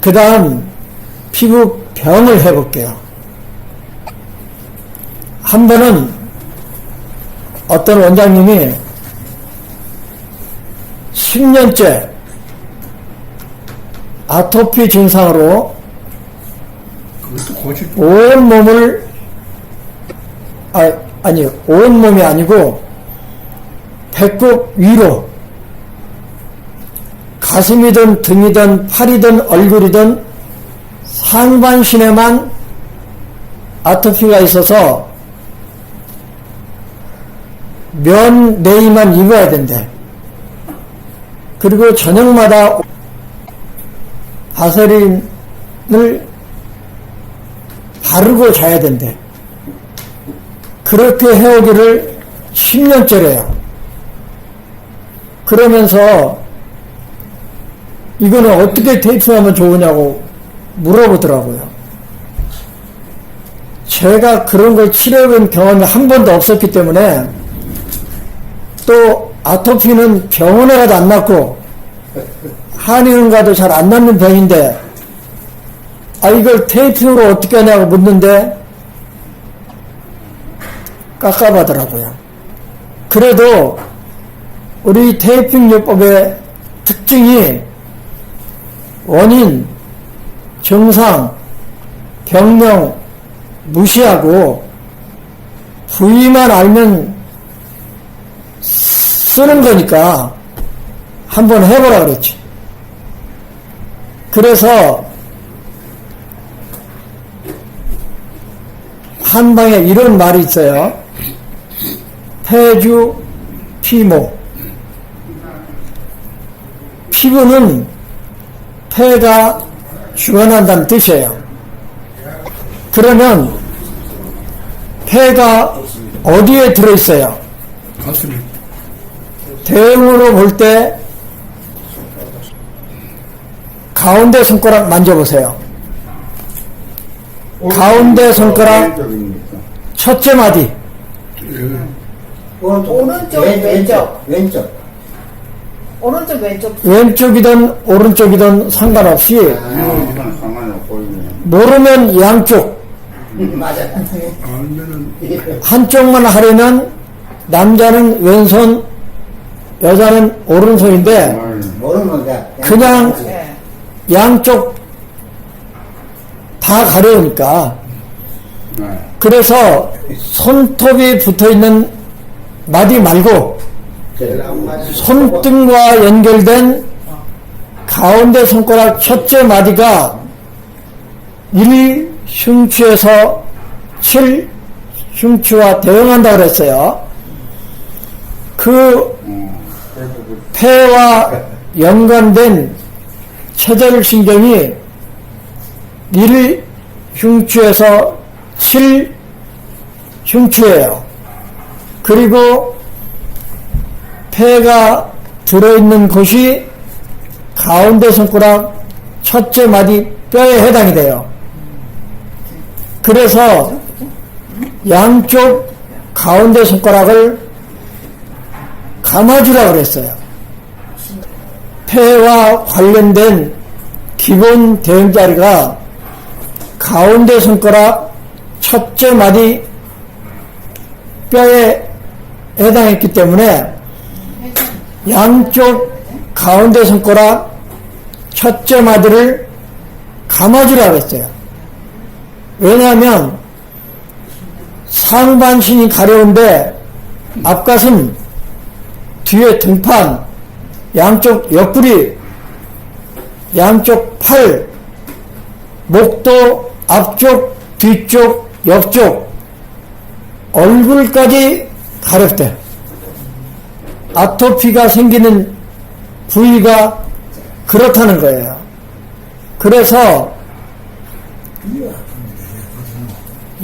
그 다음 피부병을 해볼게요. 한 번은 어떤 원장님이 10년째 아토피 증상으로 온 몸을 아니 온 몸이 아니고 배꼽 위로 가슴이든 등이든 팔이든 얼굴이든 상반신에만 아토피가 있어서 면 네이만 입어야 된대. 그리고 저녁마다 바세린을 바르고 자야 된대. 그렇게 해오기를 10년째래요. 그러면서 이거는 어떻게 테이프하면 좋으냐고 물어보더라고요. 제가 그런 걸 치료해본 경험이 한 번도 없었기 때문에, 또 아토피는 병원에 가도 안 낫고 한의원 가도 잘 안 낫는 병인데 이걸 테이핑으로 어떻게 하냐고 묻는데 깝깝하더라고요. 그래도 우리 테이핑요법의 특징이 원인, 증상, 병명 무시하고 부위만 알면 쓰는 거니까 한번 해보라 그랬지. 그래서 한방에 이런 말이 있어요. 폐주 피모. 피부는 폐가 주관한다는 뜻이에요. 그러면 폐가 어디에 들어있어요? 가슴이. 대응으로 볼 때 가운데 손가락 만져보세요. 가운데 손가락 첫째 마디. 오른쪽, 왼쪽. 오른쪽, 왼쪽. 왼쪽이든 오른쪽이든 상관없이 모르면 양쪽. 맞아. 한쪽만 하려면 남자는 왼손, 여자는 오른손인데 그냥 양쪽 다 가려우니까, 그래서 손톱이 붙어있는 마디 말고 손등과 연결된 가운데 손가락 첫째 마디가 1 흉추에서 7 흉추와 대응한다고 그랬어요. 그 폐와 연관된 체절신경이 1 흉추에서 7 흉추예요. 그리고 폐가 들어있는 곳이 가운데 손가락 첫째 마디 뼈에 해당이 돼요. 그래서 양쪽 가운데 손가락을 감아주라고 그랬어요. 폐와 관련된 기본 대응자리가 가운데 손가락 첫째 마디 뼈에 해당했기 때문에 양쪽 가운데 손가락 첫째 마디를 감아주라고 했어요. 왜냐하면 상반신이 가려운데 앞가슴, 뒤에 등판, 양쪽 옆구리, 양쪽 팔, 목도 앞쪽, 뒤쪽, 옆쪽, 얼굴까지 가렵대. 아토피가 생기는 부위가 그렇다는 거예요. 그래서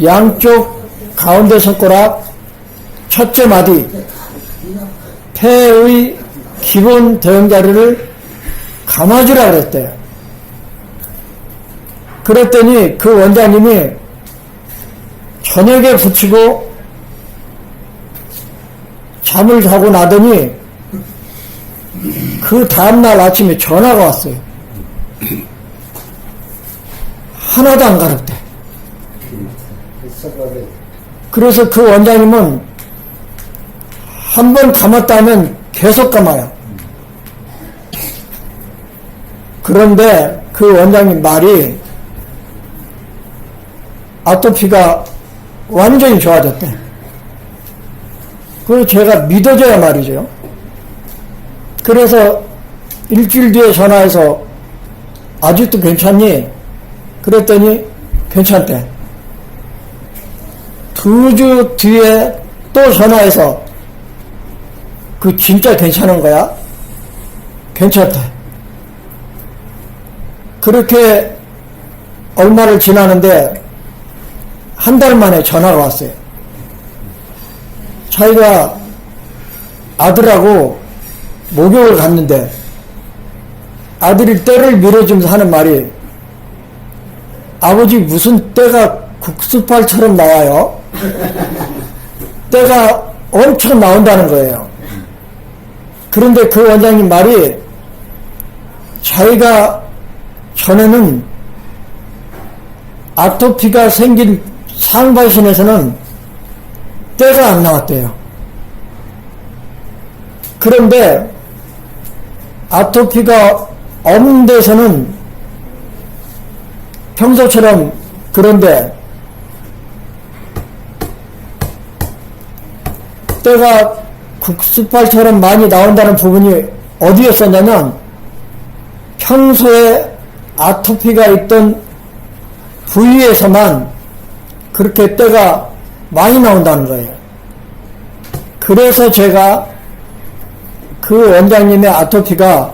양쪽 가운데 손가락 첫째 마디 폐의 기본 대응자리를 감아주라 그랬대요. 그랬더니 그 원장님이 저녁에 붙이고 잠을 자고 나더니 그 다음날 아침에 전화가 왔어요. 하나도 안 가렵대. 그래서 그 원장님은 한 번 감았다 하면 계속 감아요. 그런데 그 원장님 말이 아토피가 완전히 좋아졌대. 그걸 제가 믿어줘야 말이죠. 그래서 일주일 뒤에 전화해서 아직도 괜찮니? 그랬더니 괜찮대. 2주 뒤에 또 전화해서 그 진짜 괜찮은 거야? 괜찮대. 그렇게 얼마를 지나는데 한 달 만에 전화가 왔어요. 자기가 아들하고 목욕을 갔는데 아들이 때를 밀어주면서 하는 말이 아버지 무슨 때가 국수팔처럼 나와요? 때가 엄청 나온다는 거예요. 그런데 그 원장님 말이 자기가 전에는 아토피가 생긴 상반신에서는 때가 안 나왔대요. 그런데 아토피가 없는 데서는 평소처럼 그런데 때가 국수팔처럼 많이 나온다는 부분이 어디였었냐면 평소에 아토피가 있던 부위에서만 그렇게 때가 많이 나온다는 거예요. 그래서 제가 그 원장님의 아토피가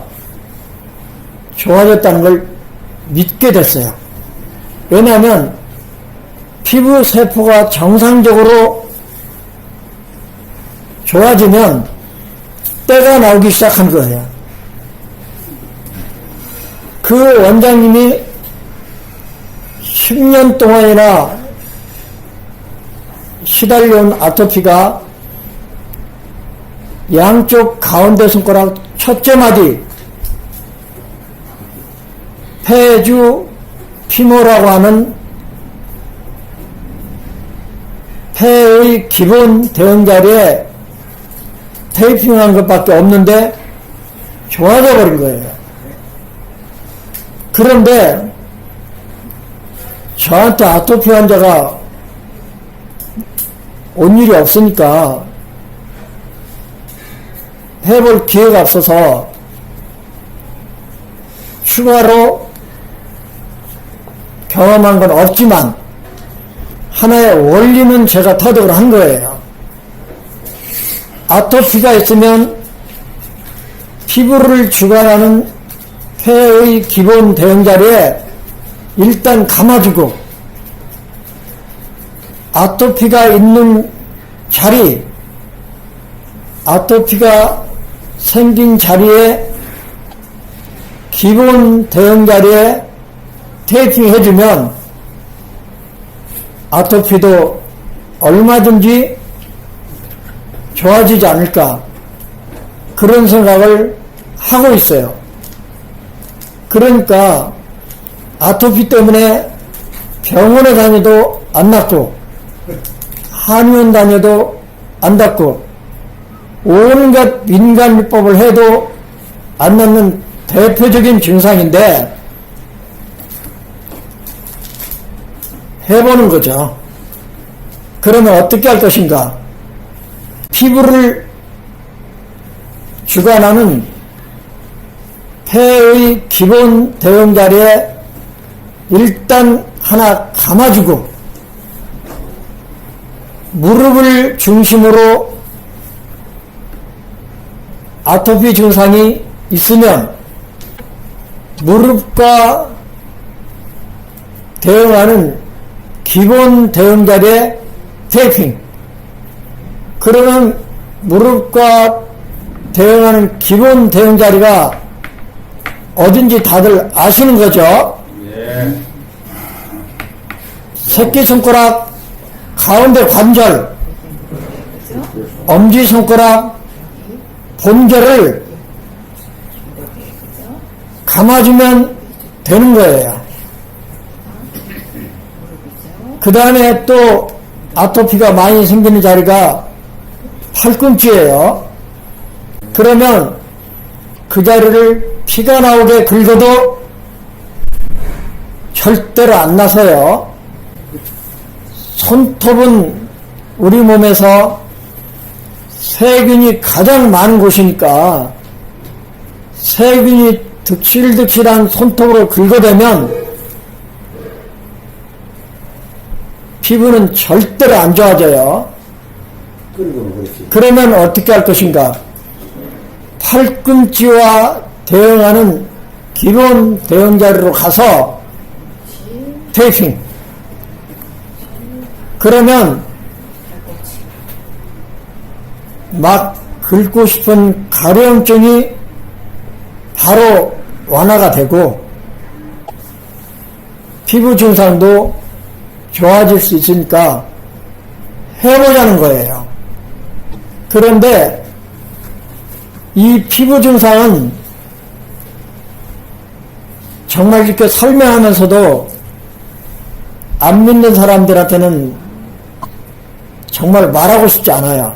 좋아졌다는 걸 믿게 됐어요. 왜냐하면 피부 세포가 정상적으로 좋아지면 때가 나오기 시작한 거예요. 그 원장님이 10년 동안이나 시달려온 아토피가 양쪽 가운데 손가락 첫째 마디 폐주 피모라고 하는 폐의 기본 대응 자리에 테이핑한 것밖에 없는데 좋아져 버린 거예요. 그런데 저한테 아토피 환자가 온 일이 없으니까 해볼 기회가 없어서 추가로 경험한 건 없지만 하나의 원리는 제가 터득을 한 거예요. 아토피가 있으면 피부를 주관하는 폐의 기본 대응 자리에 일단 감아주고 아토피가 있는 자리, 아토피가 생긴 자리에 기본 대응 자리에 테이핑 해주면 아토피도 얼마든지 좋아지지 않을까 그런 생각을 하고 있어요. 그러니까 아토피 때문에 병원에 다녀도 안 낫고 한의원 다녀도 안 낫고 온갖 민간요법을 해도 안 낫는 대표적인 증상인데 해보는 거죠. 그러면 어떻게 할 것인가? 피부를 주관하는 폐의 기본 대응 자리에 일단 하나 감아주고 무릎을 중심으로 아토피 증상이 있으면 무릎과 대응하는 기본 대응 자리에 테이핑. 그러면 무릎과 대응하는 기본 대응 자리가 어딘지 다들 아시는 거죠? 예. 새끼손가락 가운데 관절, 엄지손가락 본절을 감아주면 되는 거예요. 그 다음에 또 아토피가 많이 생기는 자리가 팔꿈치예요. 그러면 그 자리를 피가 나오게 긁어도 절대로 안 나서요. 손톱은 우리 몸에서 세균이 가장 많은 곳이니까 세균이 득실득실한 손톱으로 긁어대면 피부는 절대로 안 좋아져요. 그러면 어떻게 할 것인가? 팔꿈치와 대응하는 기본 대응 자리로 가서 테이핑. 그러면 막 긁고 싶은 가려움증이 바로 완화가 되고 피부 증상도 좋아질 수 있으니까 해보자는 거예요. 그런데 이 피부 증상은 정말 이렇게 설명하면서도 안 믿는 사람들한테는 정말 말하고 싶지 않아요.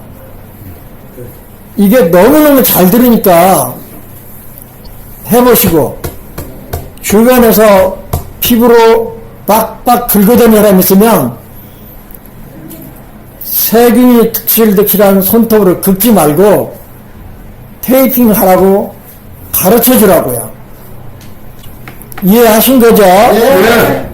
이게 너무너무 잘 들으니까 해보시고 주변에서 피부로 빡빡 긁어대는 사람 있으면 세균이 득실득실한 손톱으로 긁지 말고 테이핑 하라고 가르쳐 주라고요. 이해하신 거죠? 네.